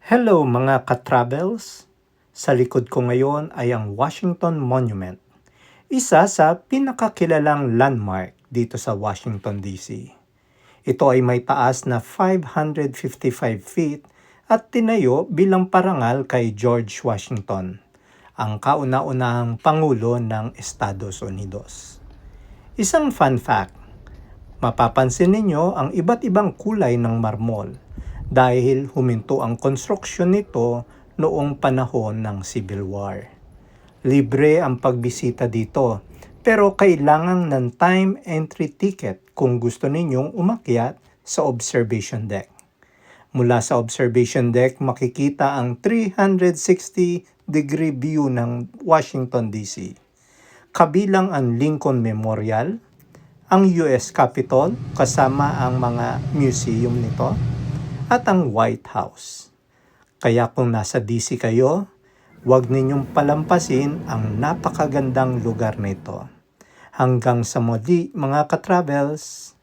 Hello mga ka-travels! Sa likod ko ngayon ay ang Washington Monument, isa sa pinakakilalang landmark dito sa Washington DC. Ito ay may taas na 555 feet at tinayo bilang parangal kay George Washington, ang kauna-unahang Pangulo ng Estados Unidos. Isang fun fact, mapapansin ninyo ang iba't ibang kulay ng marmol dahil huminto ang konstruksyon nito noong panahon ng Civil War. Libre ang pagbisita dito, pero kailangan ng time entry ticket kung gusto ninyong umakyat sa observation deck. Mula sa observation deck, makikita ang 360-degree view ng Washington DC. Kabilang ang Lincoln Memorial, ang US Capitol kasama ang mga museum nito, at ang White House. Kaya kung nasa DC kayo, huwag ninyong palampasin ang napakagandang lugar nito. Hanggang sa muli mga ka-travels!